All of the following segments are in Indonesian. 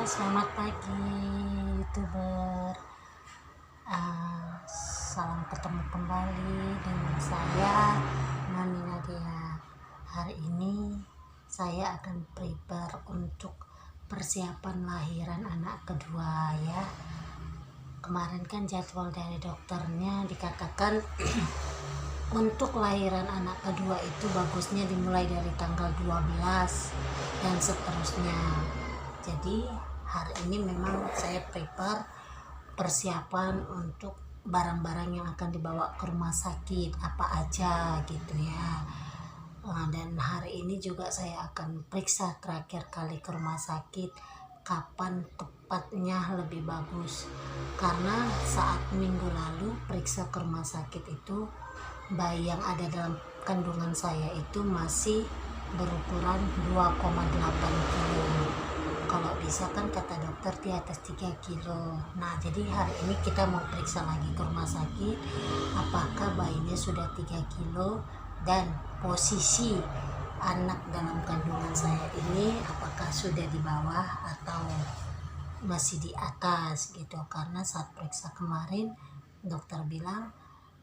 Selamat pagi YouTuber. Salam ketemu kembali dengan saya Nani Nadia. Hari ini saya akan prepare untuk persiapan lahiran anak kedua ya. Kemarin kan jadwal dari dokternya dikatakan untuk lahiran anak kedua itu bagusnya dimulai dari tanggal 12 dan seterusnya. Jadi hari ini memang saya prepare persiapan untuk barang-barang yang akan dibawa ke rumah sakit apa aja gitu ya. Dan hari ini juga saya akan periksa terakhir kali ke rumah sakit kapan tepatnya lebih bagus, karena saat minggu lalu periksa ke rumah sakit itu bayi yang ada dalam kandungan saya itu masih berukuran 2,8 kilo. Kalau bisa kan kata dokter di atas 3 kilo. Nah jadi hari ini kita mau periksa lagi ke rumah sakit apakah bayinya sudah 3 kilo dan posisi anak dalam kandungan saya ini apakah sudah di bawah atau masih di atas gitu. Karena saat periksa kemarin dokter bilang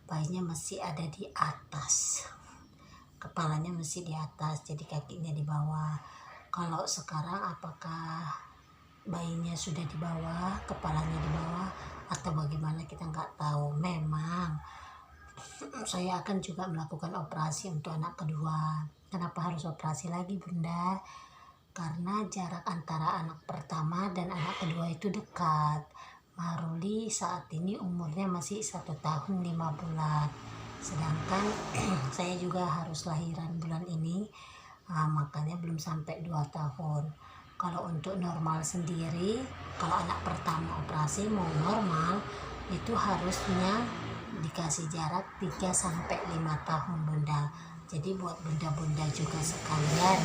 bayinya masih ada di atas, kepalanya masih di atas, jadi kakinya di bawah. Kalau sekarang apakah bayinya sudah di bawah, kepalanya di bawah atau bagaimana kita nggak tahu. Memang saya akan juga melakukan operasi untuk anak kedua. Kenapa harus operasi lagi Bunda? Karena jarak antara anak pertama dan anak kedua itu dekat. Maruli saat ini umurnya masih 1 tahun 5 bulan. Sedangkan saya juga harus lahiran bulan ini. Makanya belum sampai 2 tahun. Kalau untuk normal sendiri, kalau anak pertama operasi mau normal itu harusnya dikasih jarak 3-5 tahun Bunda. Jadi buat bunda-bunda juga sekalian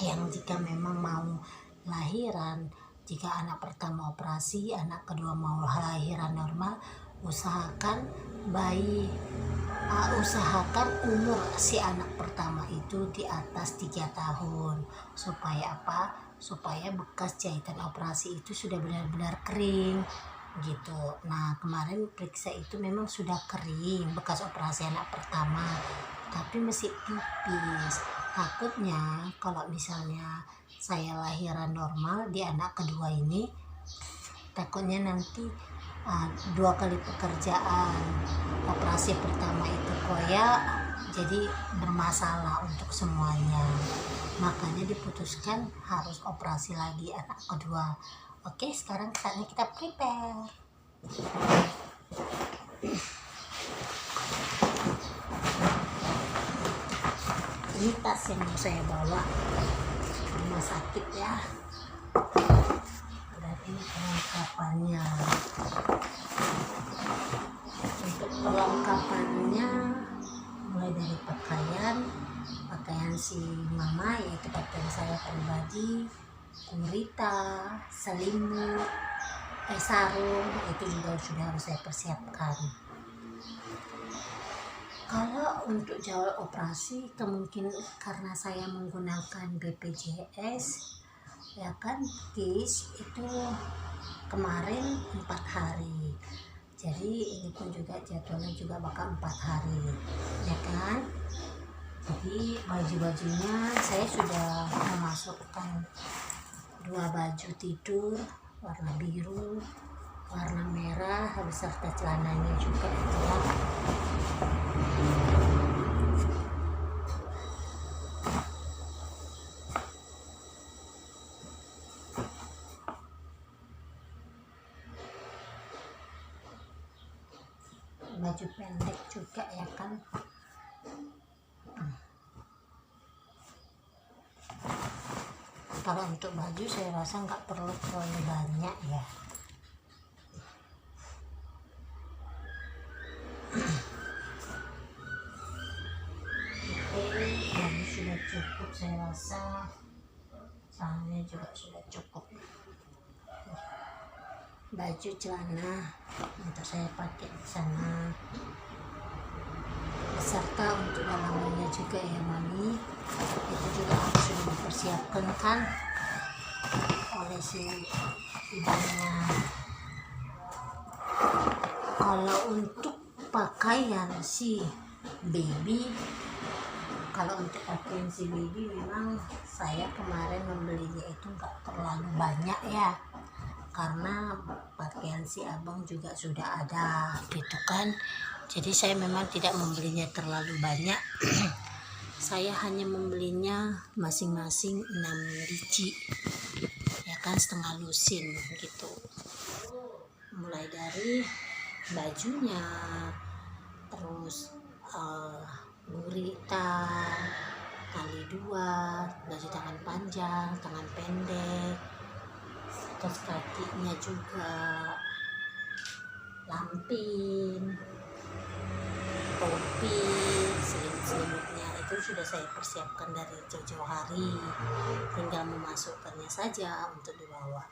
yang jika memang mau lahiran, jika anak pertama operasi, anak kedua mau lahiran normal, usahakan umur si anak pertama itu di atas 3 tahun. Supaya apa? Supaya bekas jahitan operasi itu sudah benar-benar kering gitu. Nah kemarin periksa itu memang sudah kering bekas operasi anak pertama, tapi masih tipis. Takutnya kalau misalnya saya lahiran normal di anak kedua ini, takutnya nanti 2 kali pekerjaan. Operasi pertama itu koyak, jadi bermasalah untuk semuanya. Makanya diputuskan harus operasi lagi anak kedua. Oke, sekarang saatnya kita prepare. Ini tas yang mau saya bawa ke rumah sakit ya. Berarti perlengkapannya. Untuk perlengkapannya mulai dari pakaian si mama, yaitu pakaian saya pribadi, gurita, selimut, sarung, itu juga sudah harus saya persiapkan. Kalau untuk jadwal operasi kemungkinan karena saya menggunakan BPJS ya kan, KIS itu kemarin 4 hari. Jadi ini pun juga jadwalnya juga bakal 4 hari ya kan. Jadi baju-bajunya saya sudah memasukkan 2 baju tidur warna biru, warna merah, beserta celananya juga ya. Baju pendek juga ya kan. Kalau untuk baju saya rasa nggak perlu terlalu banyak ya. Oke, baju sudah cukup saya rasa. Celananya juga sudah cukup. Baju celana untuk saya pakai di sana. Beserta untuk dalamannya juga ya Mami. Itu juga harus sudah dipersiapkan kan oleh si ibunya. Kalau untuk pakaian si baby, memang saya kemarin membelinya itu nggak terlalu banyak ya, karena pakaian si abang juga sudah ada gitu kan. Jadi saya memang tidak membelinya terlalu banyak. Saya hanya membelinya masing-masing 6 biji ya kan, setengah lusin gitu, mulai dari bajunya, terus gurita kali 2, baju tangan panjang, tangan pendek, terus kakinya juga lampin, topi, selimut-selimutnya itu sudah saya persiapkan dari jauh-jauh hari, tinggal memasukkannya saja untuk dibawa.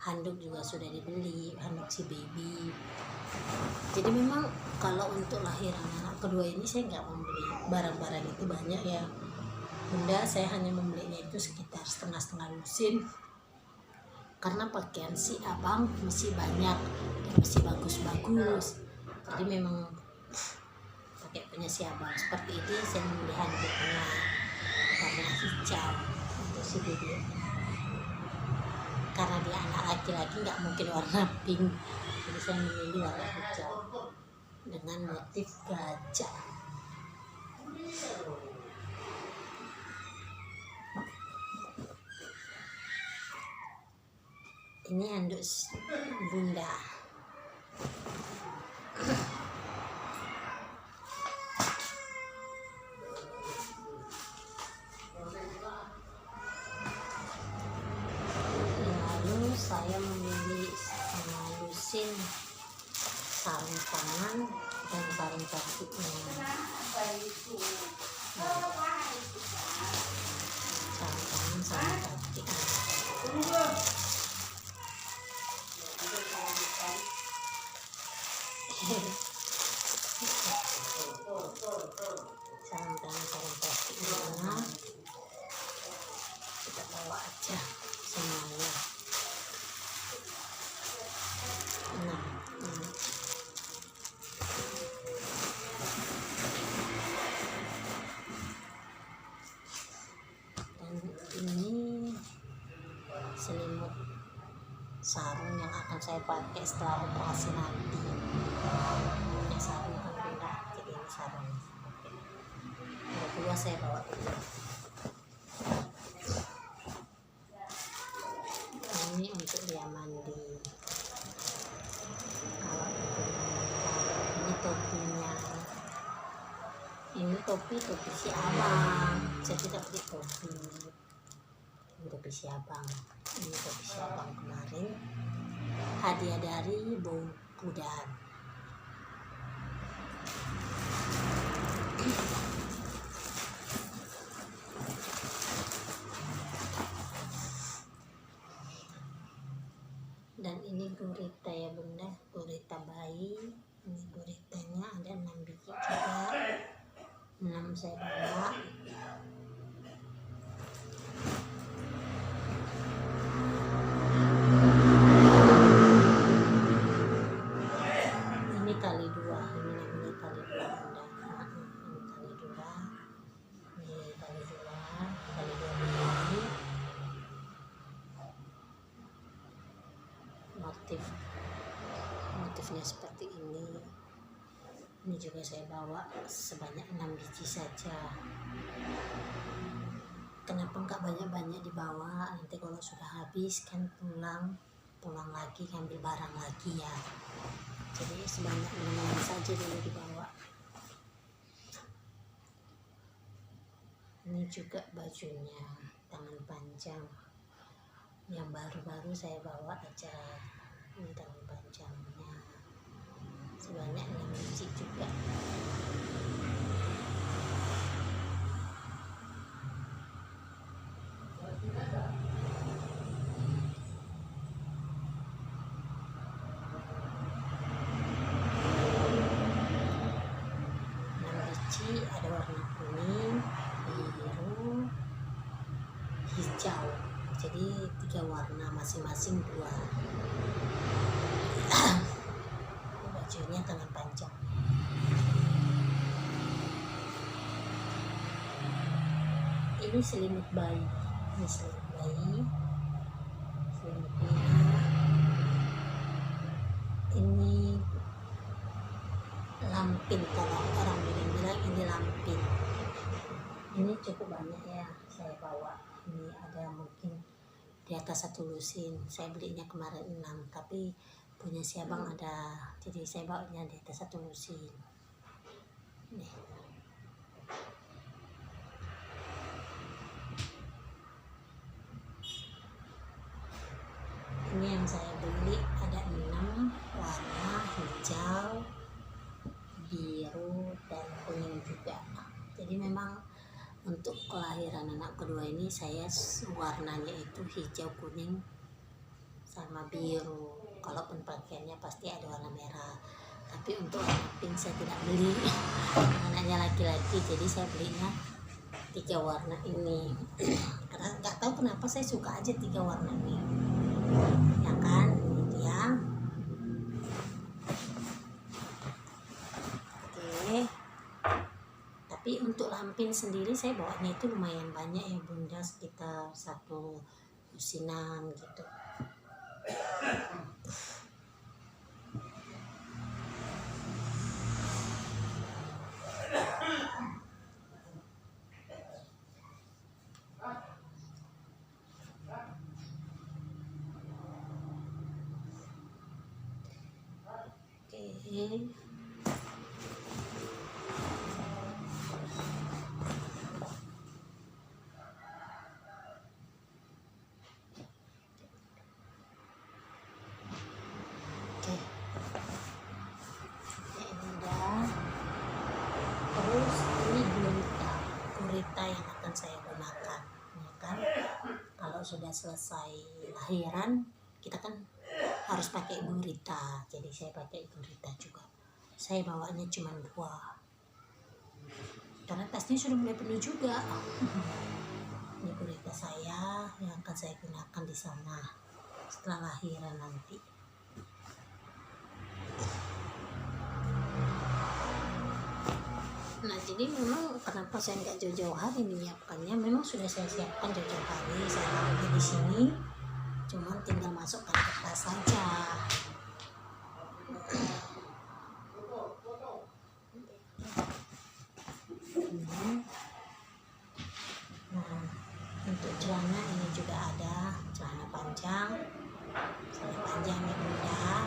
Handuk juga sudah dibeli, handuk si baby. Jadi memang kalau untuk lahiran anak kedua ini saya nggak membeli barang-barang itu banyak ya bunda. Saya hanya membelinya itu sekitar setengah lusin, karena pakaian si abang masih banyak dan masih bagus-bagus. Jadi memang pakai punya si abang seperti ini. Saya membeli handuknya warna hijau untuk si baby, karena dia anak laki-laki nggak mungkin warna pink, jadi saya memilih warna hijau dengan motif gajah. Ini handuk bunda. Saya memilih setengah lusin sarung tangan dan sarung kakinya. Sarung tangan, sarung kaki. Sarung tangan, sarung kakinya kita bawa aja semuanya. Dan ini selimut sarung yang akan saya pakai setelah operasi nanti. Ini sarung kan pindah, jadi ini sarung. Kedua saya bawa itu. Ini untuk dia mandi. Ini topinya. Ini topi si abang. Saya tidak beli topi. Ini topi si abang. Ini topi si abang kemarin, hadiah dari Bu Pudan. Dan ini gurita ya bunda, gurita bayi. Ini guritanya ada 6 biji juga, 6 saya bawa. Ini kali 2, ini namanya kali 2 bunda. Ini kali 2, ini kali 2 begini. Motifnya seperti ini. Ini juga saya bawa sebanyak 6 biji saja. Kenapa nggak banyak-banyak dibawa? Nanti kalau sudah habis kan pulang lagi ngambil barang lagi ya. Jadi sebanyak 6 saja dulu dibawa. Ini juga bajunya tangan panjang, yang baru-baru saya bawa aja. Ini tangan panjangnya sebanyak 6 biji juga. Ada warna kuning, biru, hijau. Jadi 3 3 warna, masing-masing 2. Bajunya tangan panjang. Ini selimut bayi. Ini selimut bayi. Selimutnya ini lampin, kalau orang bilang ini lampin. Ini cukup banyak ya saya bawa. Ini ada mungkin di atas 1 lusin. Saya belinya kemarin 6, tapi punya si abang ada, jadi saya bawanya di atas 1 lusin. Nih. Ini yang saya beli ada 6 warna, hijau, biru, dan kuning juga. Jadi memang untuk kelahiran anak kedua ini saya warnanya itu hijau, kuning, sama biru. Kalaupun pakaiannya pasti ada warna merah. Tapi untuk warna pink saya tidak beli. Anaknya laki-laki, jadi saya belinya 3 warna ini. Karena nggak tahu kenapa saya suka aja 3 warna ini. Ya kan, gitu ya. Oke. Tapi untuk lampin sendiri saya bawanya itu lumayan banyak ya bunda, sekitar 1 lusinan gitu. Oke. Terus ini gurita yang akan saya gunakan, ya kan? Kalau sudah selesai lahiran kita kan harus pakai gurita, jadi saya pakai gurita juga. Saya bawanya cuma 2 karena tasnya sudah mulai penuh juga. Ini gurita saya yang akan saya gunakan di sana setelah lahiran nanti. Nah, jadi memang kenapa saya nggak jauh-jauh hari menyiapkannya, memang sudah saya siapkan jauh-jauh hari, saya taruhnya di sini, cuman tinggal masukkan ke tas saja. Nah, untuk celana ini juga ada celana panjang ya bunda,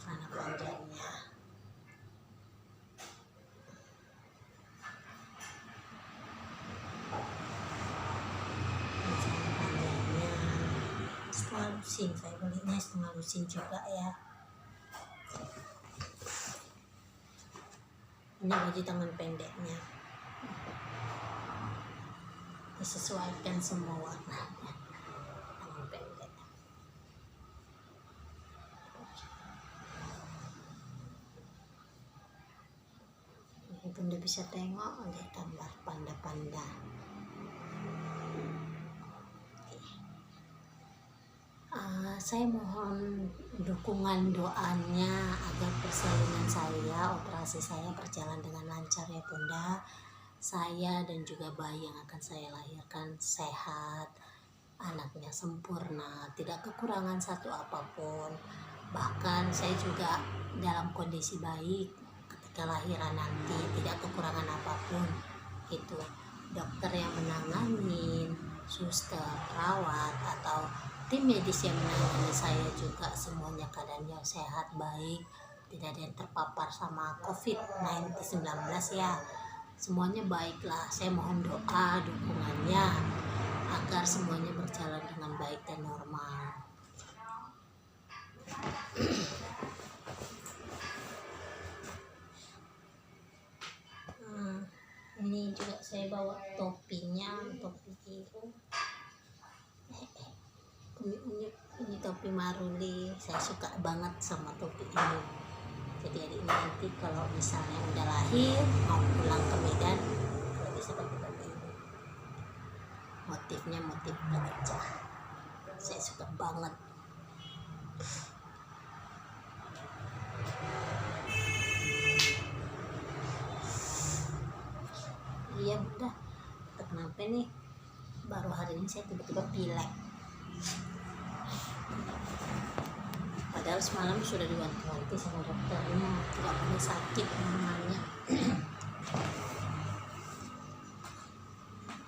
celana panjangnya. Setengah lusin, saya belinya setengah lusin juga ya. Ini baju tangan pendeknya, disesuaikan semua warnanya, tangan pendek. Ini bunda bisa tengok ada gambar panda-panda. Saya mohon dukungan doanya agar persalinan saya, operasi saya berjalan dengan lancar ya bunda. Saya dan juga bayi yang akan saya lahirkan sehat, anaknya sempurna, tidak kekurangan satu apapun. Bahkan saya juga dalam kondisi baik ketika lahiran nanti, tidak kekurangan apapun. Itu dokter yang menangani, suster, perawat, atau tim medis yang menangani saya juga semuanya keadaannya sehat, baik, tidak ada yang terpapar sama COVID-19 ya. Semuanya baiklah. Saya mohon doa dukungannya agar semuanya berjalan dengan baik dan normal. Ini juga saya bawa topinya, topi biru. Ini topi maruli, saya suka banget sama topi ini. Jadi adik ini nanti kalau misalnya udah lahir mau pulang ke Medan, kalau bisa pakai topi ini. Motifnya motif gajah. banget. Iya udah, kenapa nih baru hari ini saya tiba-tiba pilek, padahal semalam sudah diwanti-wanti sama dokternya tidak boleh sakit namanya.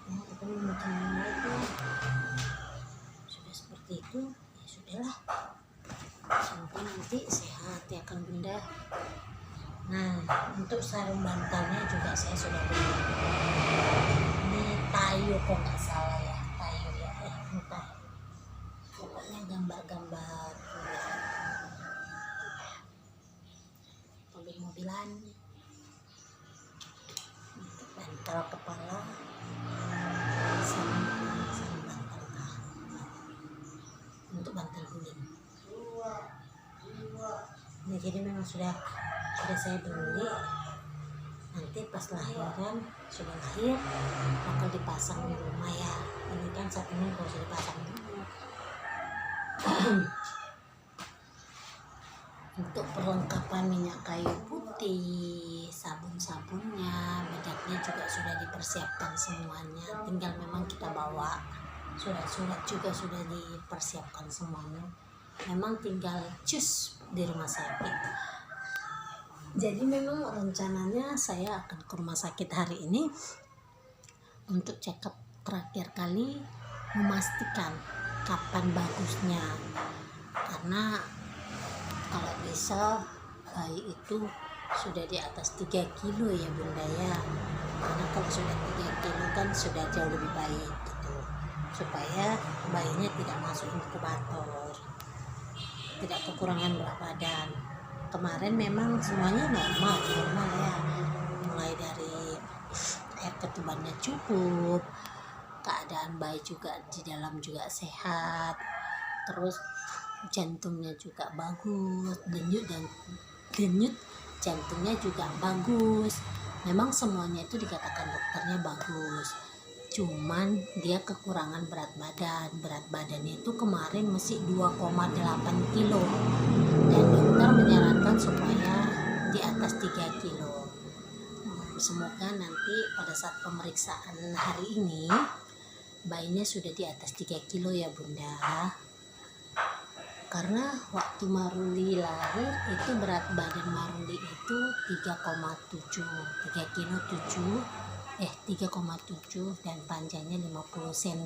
Ya itu mungkin itu sudah seperti itu, ya sudahlah, sampai nanti sehat ya kan bunda. Nah untuk sarung bantalnya juga saya sudah beli, ini Tayo kok nggak salah ya, Tayo ya, entah pokoknya gambar-gambar mobil-mobilan untuk bantal kepala sama bantal untuk bantal guling. Ini jadi memang sudah saya beli, nanti pas lahiran sudah lahir bakal dipasang di rumah ya. Ini kan saat ini gak usah dipasang dulu. Untuk perlengkapan minyak kayu putih, sabun-sabunnya, bedaknya juga sudah dipersiapkan semuanya, tinggal memang kita bawa. Surat-surat juga sudah dipersiapkan semuanya, memang tinggal cus di rumah sakit. Jadi memang rencananya saya akan ke rumah sakit hari ini untuk check up terakhir kali, memastikan kapan bagusnya, karena kalau bisa bayi itu sudah di atas 3 kilo ya bunda ya, karena kalau sudah 3 kilo kan sudah jauh lebih baik gitu, supaya bayinya tidak masuk inkubator, tidak kekurangan berat badan. Kemarin memang semuanya normal ya, mulai dari air ketubannya cukup, keadaan bayi juga di dalam juga sehat, terus jantungnya juga bagus, denyut jantungnya juga bagus. Memang semuanya itu dikatakan dokternya bagus, cuman dia kekurangan berat badannya itu kemarin masih 2,8 kilo, dan dokter menyarankan supaya di atas 3 kilo. Semoga nanti pada saat pemeriksaan hari ini bayinya sudah di atas 3 kilo ya bunda, karena waktu Maruli lahir itu berat badan Maruli itu 3,7 dan panjangnya 50 cm.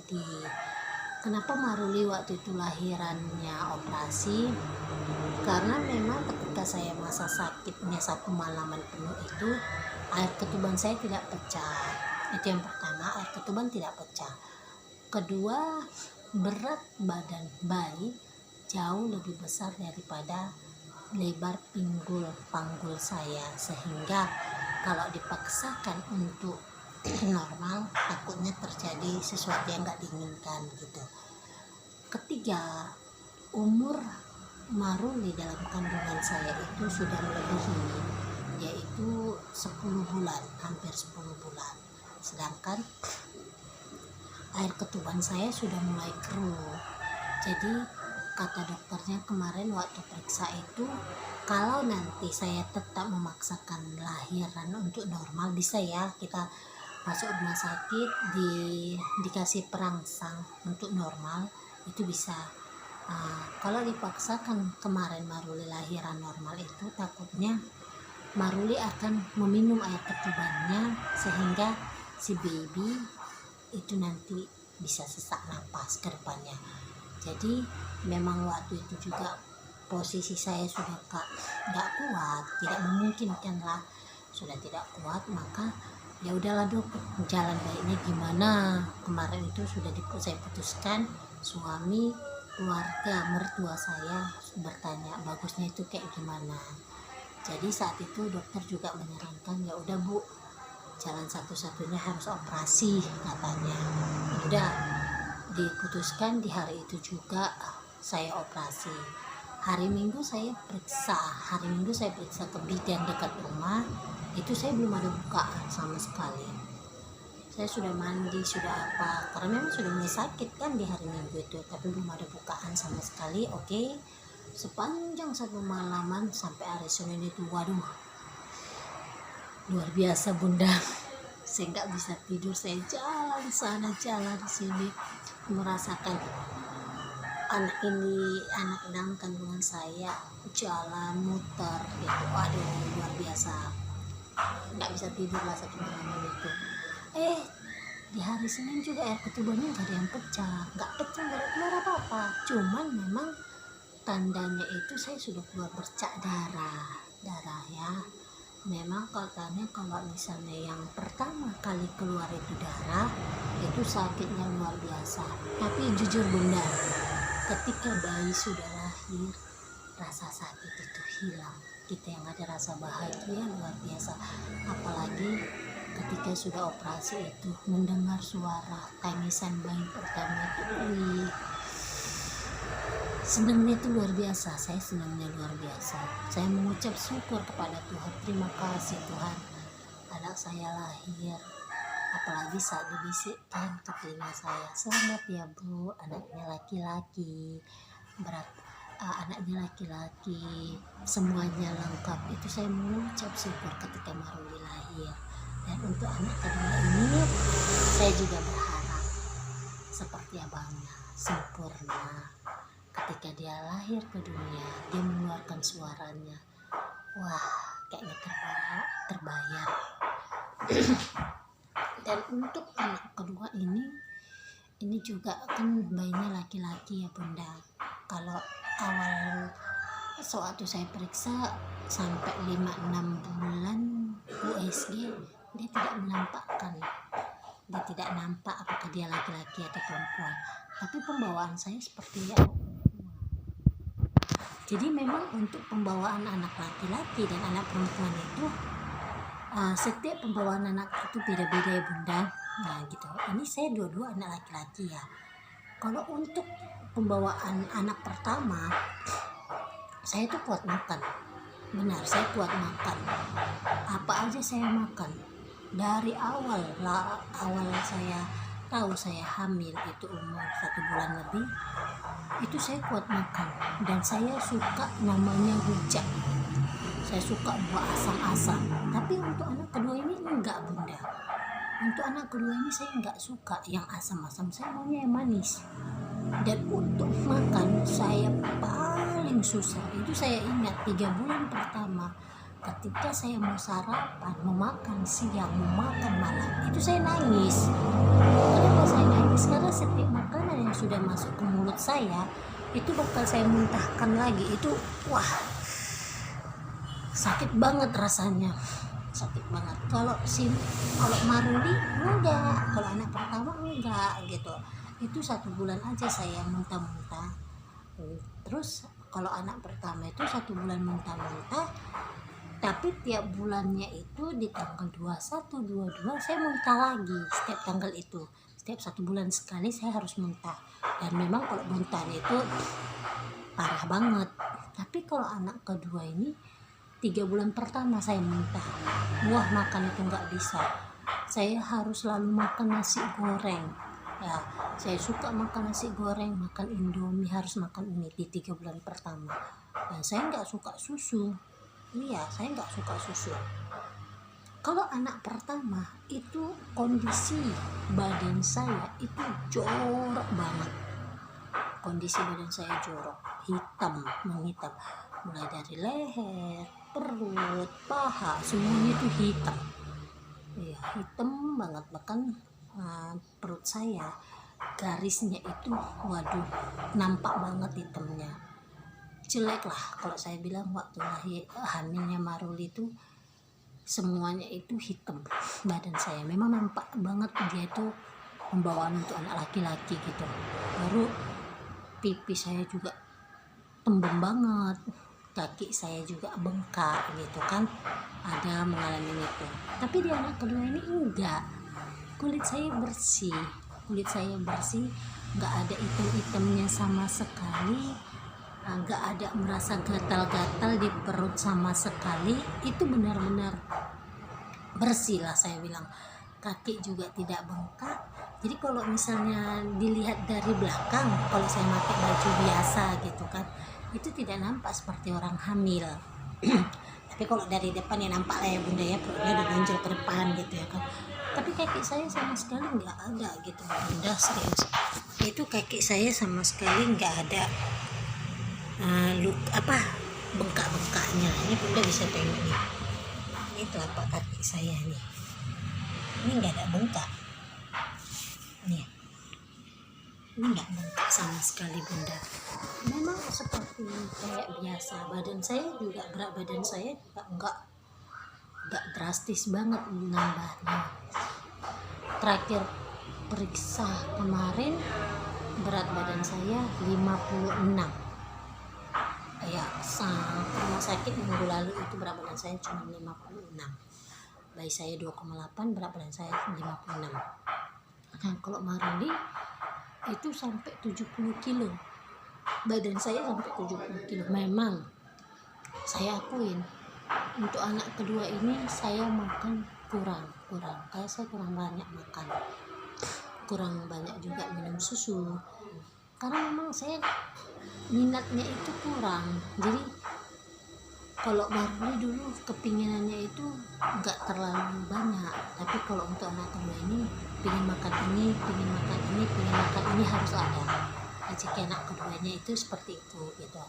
Kenapa Maruli waktu itu lahirannya operasi? Karena memang ketika saya masa sakitnya 1 malaman penuh itu air ketuban saya tidak pecah. Itu yang pertama, air ketuban tidak pecah. Kedua, berat badan bayi jauh lebih besar daripada lebar panggul saya, sehingga kalau dipaksakan untuk normal takutnya terjadi sesuatu yang nggak diinginkan gitu. Ketiga, umur Maruli dalam kandungan saya itu sudah melebihi, yaitu 10 bulan, hampir 10 bulan, sedangkan air ketuban saya sudah mulai keruh. Jadi kata dokternya kemarin waktu periksa itu, kalau nanti saya tetap memaksakan lahiran untuk normal, bisa ya kita masuk rumah sakit dikasih perangsang untuk normal, itu bisa. Kalau dipaksakan kemarin Maruli lahiran normal itu, takutnya Maruli akan meminum air ketubannya sehingga si baby itu nanti bisa sesak napas ke depannya. Jadi memang waktu itu juga posisi saya sudah nggak kuat, tidak memungkinkan lah, sudah tidak kuat, maka ya udahlah dok, jalan baiknya gimana. Kemarin itu sudah saya putuskan, suami, keluarga, mertua saya bertanya bagusnya itu kayak gimana. Jadi saat itu dokter juga menyarankan, ya udah bu, jalan satu-satunya harus operasi katanya. Udah diputuskan di hari itu juga saya operasi. Hari Minggu saya periksa ke bidan dekat rumah, itu saya belum ada bukaan sama sekali. saya sudah mandi, sudah apa, karena memang sudah mulai sakit kan di hari Minggu itu, tapi belum ada bukaan sama sekali. Oke, sepanjang satu malaman sampai hari Senin itu, waduh, luar biasa bunda. Saya nggak bisa tidur, saya jalan sana jalan sini, merasakan anak ini, anak dalam kandungan saya jalan muter gitu. Waduh, luar biasa, nggak bisa tidur lah satu malam itu. Di hari Senin juga air ketubannya nggak ada yang pecah, nggak ada keluar apa-apa, cuman memang tandanya itu saya sudah keluar bercak darah ya. Memang katanya kalau misalnya yang pertama kali keluar itu darah, itu sakitnya luar biasa. Tapi jujur bunda, ketika bayi sudah lahir, rasa sakit itu hilang. Kita yang ada rasa bahagia luar biasa. Apalagi ketika sudah operasi itu, mendengar suara tangisan bayi pertama itu, senangnya itu luar biasa. Saya senangnya luar biasa. Saya mengucap syukur kepada Tuhan. Terima kasih Tuhan, anak saya lahir. Apalagi saat dibisikkan ke telinga saya, selamat ya Bu, anaknya laki-laki. Anaknya laki-laki, semuanya lengkap. Itu saya mengucap syukur ketika Maruli lahir. Dan untuk anak kedua ini, saya juga berharap seperti abangnya, sempurna. Ketika dia lahir ke dunia, dia mengeluarkan suaranya, wah, kayaknya terbayar. Dan untuk anak kedua ini juga kan bayinya laki-laki ya bunda. Kalau awal sewaktu saya periksa sampai 5-6 bulan USG, dia tidak nampak apakah dia laki-laki atau perempuan. Tapi pembawaan saya seperti anak perempuan. Jadi memang untuk pembawaan anak laki-laki dan anak perempuan itu, setiap pembawaan anak itu beda-beda ya bunda. Nah gitu, ini saya dua-dua anak laki-laki ya. Kalau untuk pembawaan anak pertama, saya tuh kuat makan. Benar, saya kuat makan. Apa aja saya makan. Dari awal saya tahu saya hamil itu umur 1 bulan lebih, itu saya kuat makan. Dan saya suka namanya rujak. Saya suka buah asam-asam. Tapi untuk anak kedua ini enggak bunda. Untuk anak kedua ini saya enggak suka yang asam-asam, saya maunya yang manis. Dan untuk makan saya paling susah itu, saya ingat 3 bulan pertama ketika saya mau sarapan, mau makan siang, mau makan malam, itu saya nangis. Kenapa saya nangis? Karena setiap makanan yang sudah masuk ke mulut saya itu bakal saya muntahkan lagi. Itu wah, sakit banget rasanya, sakit banget. Kalau Maruli enggak, kalau anak pertama enggak gitu. Itu 1 bulan aja saya muntah-muntah. Terus kalau anak pertama itu 1 bulan muntah-muntah, tapi tiap bulannya itu di tanggal 21, 22 saya muntah lagi. Setiap tanggal itu, setiap 1 bulan sekali saya harus muntah. Dan memang kalau muntah itu parah banget. Tapi kalau anak kedua ini 3 bulan pertama saya muntah. Wah, makan itu nggak bisa. Saya harus selalu makan nasi goreng. Ya, saya suka makan nasi goreng, makan Indomie, harus makan ini di 3 bulan pertama. Dan saya nggak suka susu. Iya, saya nggak suka susu. Kalau anak pertama itu kondisi badan saya itu jorok banget. Kondisi badan saya jorok, menghitam. Mulai dari leher, perut, paha, semuanya itu hitam. Iya, hitam banget. Bahkan perut saya garisnya itu, waduh, nampak banget hitamnya. Jelek lah kalau saya bilang. Waktu hamilnya Maruli itu semuanya itu hitam badan saya. Memang nampak banget dia itu pembawaan untuk anak laki-laki gitu. Baru pipi saya juga tembem banget, kaki saya juga bengkak gitu kan, ada mengalami itu. Tapi di anak kedua ini enggak, kulit saya bersih, nggak ada item-itemnya sama sekali, nggak ada merasa gatal-gatal di perut sama sekali. Itu benar-benar bersih lah saya bilang. kaki juga tidak bengkak. Jadi kalau misalnya dilihat dari belakang, kalau saya pakai baju biasa gitu kan, itu tidak nampak seperti orang hamil. Tapi kalau dari depan ya nampak lah ya bunda ya, perutnya udah menonjol ke depan gitu ya kan. Tapi kaki saya sama sekali nggak ada gitu bunda, serius. Itu kaki saya sama sekali nggak ada bengkak-bengkaknya. Ini bunda bisa tengok nih, ini telapak kaki saya nih, ini nggak ada bengkak nih, ini nggak bengkak sama sekali bunda. Memang seperti kayak biasa. Badan saya juga, berat badan saya juga nggak drastis banget nambahnya. Terakhir periksa kemarin berat badan saya 56. Ya, rumah sakit minggu lalu itu berat badan saya cuma 56. Bayi saya 2,8, berat badan saya 56. Nah, kalau Maruli itu sampai 70 kilo. Badan saya sampai 70 kilo. Memang saya akuin untuk anak kedua ini saya makan kurang. Kayak saya kurang banyak makan. Kurang banyak juga minum susu. Karena memang saya minatnya itu kurang. Jadi kalau Maruli dulu kepinginannya itu nggak terlalu banyak, tapi kalau untuk anak kedua ini pingin makan ini harus ada. Rezeki anak keduanya itu seperti itu gitu.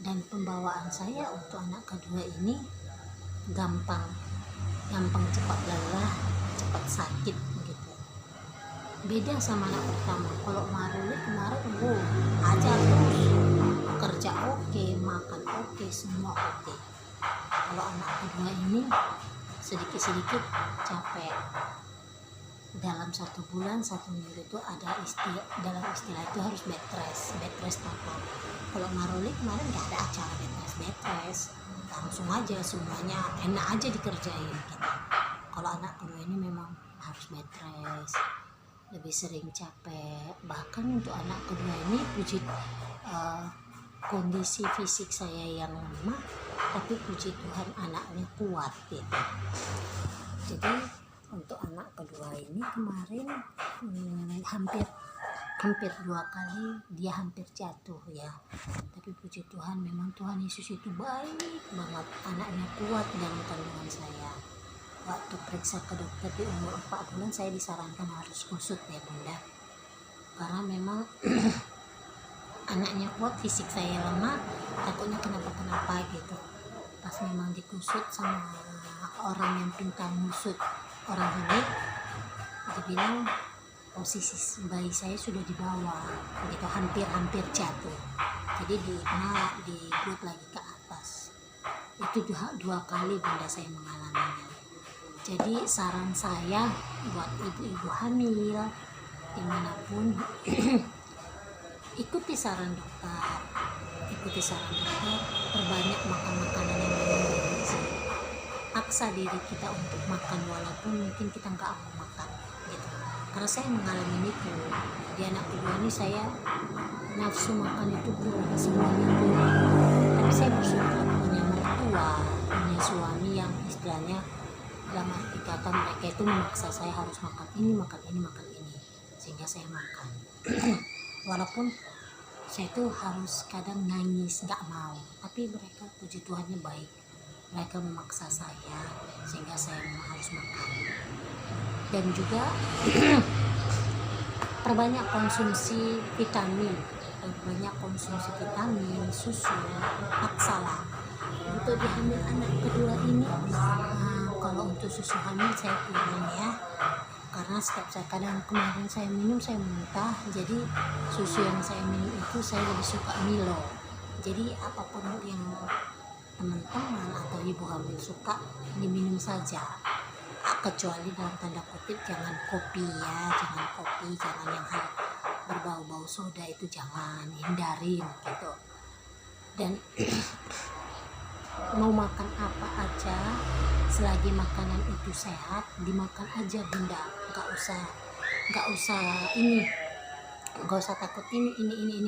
Dan pembawaan saya untuk anak kedua ini gampang cepat lelah, cepat sakit gitu. Beda sama anak pertama. Kalau Maruli kemarin ajar terus, kerja oke, makan oke, semua oke. Kalau anak kedua ini sedikit-sedikit capek. Dalam 1 bulan 1 minggu itu ada dalam istilah itu harus bed rest total. Kalau Maruli kemarin nggak ada acara bed rest, langsung aja semuanya enak aja dikerjain gitu. Kalau anak kedua ini memang harus bed rest, lebih sering capek. Bahkan untuk anak kedua ini kondisi fisik saya yang lemah, tapi puji Tuhan anaknya kuat gitu. Jadi untuk anak kedua ini kemarin hampir 2 kali dia hampir jatuh ya. Tapi puji Tuhan, memang Tuhan Yesus itu baik banget, anaknya kuat dalam kandungan saya. Waktu periksa ke dokter di umur 4 bulan saya disarankan harus kusut ya bunda, karena memang anaknya kuat, fisik saya lemah, takutnya kenapa gitu. Pas memang dikusut sama orang yang pintar ngusut orang ini, dibilang posisi bayi saya sudah di bawah begitu, hampir jatuh. Jadi dibuat lagi ke atas. Itu 2 kali bunda saya mengalaminya. Jadi saran saya buat ibu-ibu hamil dimanapun, ikuti saran dokter, perbanyak makan makanan yang bergizi. Paksa diri kita untuk makan walaupun mungkin kita nggak mau makan gitu. Karena saya mengalami itu di anak kedua ini, saya nafsu makan itu kurang, semuanya kurang. Tapi saya bersyukur punya mertua, punya suami yang istilahnya dalam arti kata mereka itu memaksa saya harus makan ini, sehingga saya makan. Walaupun saya tuh harus kadang nangis, nggak mau, tapi mereka puji Tuhannya baik. Mereka memaksa saya sehingga saya harus makan. Dan juga perbanyak konsumsi vitamin, susu, paksalah. Untuk dihamil anak kedua ini, kalau untuk susu hamil saya kurang ya, karena setiap kadang kemarin saya minum saya muntah. Jadi susu yang saya minum itu saya lebih suka Milo. Jadi apapun yang teman-teman atau ibu hamil suka diminum saja, kecuali dalam tanda kutip jangan kopi, jangan yang hal berbau-bau soda, itu jangan, hindarin gitu. Dan mau makan apa aja selagi makanan itu sehat, dimakan aja bunda, nggak usah nggak usah takut ini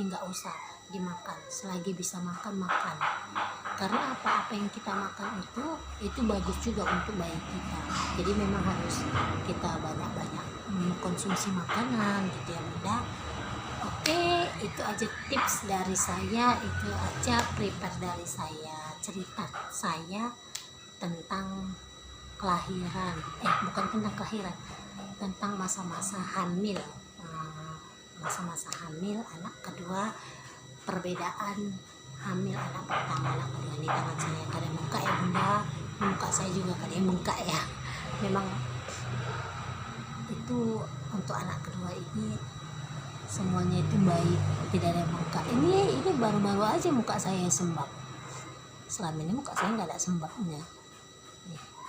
nggak usah dimakan, selagi bisa makan makan. Karena apa yang kita makan itu bagus juga untuk bayi kita. Jadi memang harus kita banyak-banyak mengkonsumsi makanan gitu ya Bunda. Oke, itu aja tips dari saya, itu aja prepare dari saya, cerita saya tentang kelahiran, bukan tentang kelahiran, tentang masa-masa hamil, masa-masa hamil anak kedua, perbedaan hamil anak pertama anak kedua. Di tangan saya kadang bengkak ya Bunda, muka saya juga kadang bengkak ya. Memang itu untuk anak kedua ini semuanya itu baik, tidak ada bengkak. Ini baru-baru aja muka saya sembab, selama ini muka saya nggak ada sembabnya,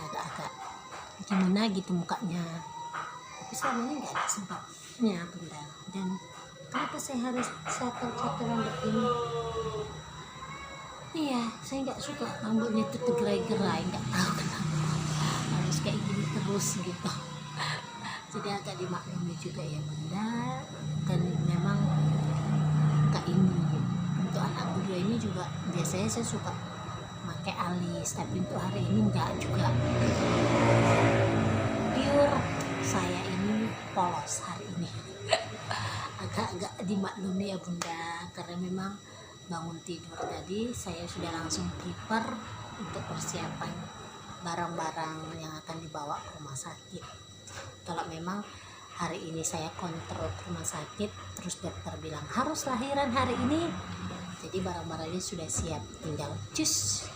agak-agak gimana gitu mukanya, tapi selama ini nggak ada sembabnya Bunda. Dan kenapa saya harus satu rambut ini? Iya, saya nggak suka rambutnya itu tergerai-gerai, nggak tahu kenapa harus kayak gini terus gitu. Jadi agak dimaklumi juga ya Bunda. Dan memang kak ini untuk anak kedua ini juga biasanya saya suka pakai alis, tapi untuk hari ini enggak juga, pure saya ini polos hari ini. Agak-agak dimaklumi ya Bunda, karena memang bangun tidur tadi saya sudah langsung prepare untuk persiapan barang-barang yang akan dibawa ke rumah sakit. Kalau memang hari ini saya kontrol ke rumah sakit, terus dokter bilang harus lahiran hari ini, jadi barang-barangnya sudah siap, tinggal cus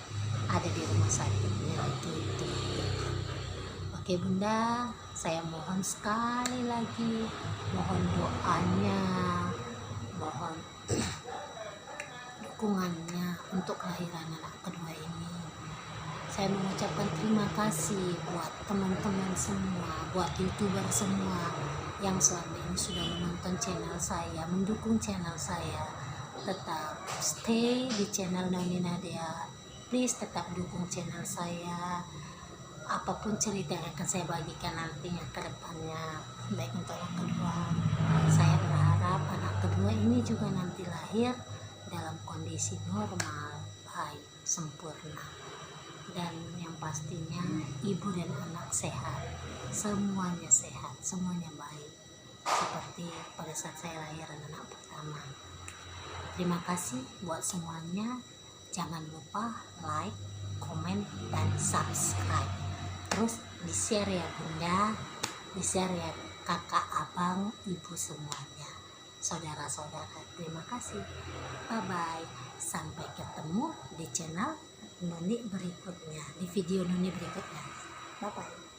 ada di rumah sakitnya gitu. Oke Bunda, saya mohon sekali lagi, mohon doanya, mohon dukungannya untuk kelahiran anak kedua ini. Saya mengucapkan terima kasih buat teman-teman semua, buat YouTuber semua yang selama ini sudah menonton channel saya, mendukung channel saya. Tetap stay di channel Noni Nadia. Please tetap dukung channel saya. Apapun cerita yang akan saya bagikan nantinya ke depannya, baik untuk anak kedua, saya berharap anak kedua ini juga nanti lahir dalam kondisi normal, baik, sempurna. Dan yang pastinya ibu dan anak sehat, semuanya sehat, semuanya baik, seperti pada saat saya lahiran anak pertama. Terima kasih buat semuanya. Jangan lupa like, komen, dan subscribe. Terus di share ya Bunda, di share ya kakak, abang, ibu semuanya, saudara-saudara. Terima kasih. Bye bye. Sampai ketemu di channel Noni berikutnya, di video Noni berikutnya. Bye bye.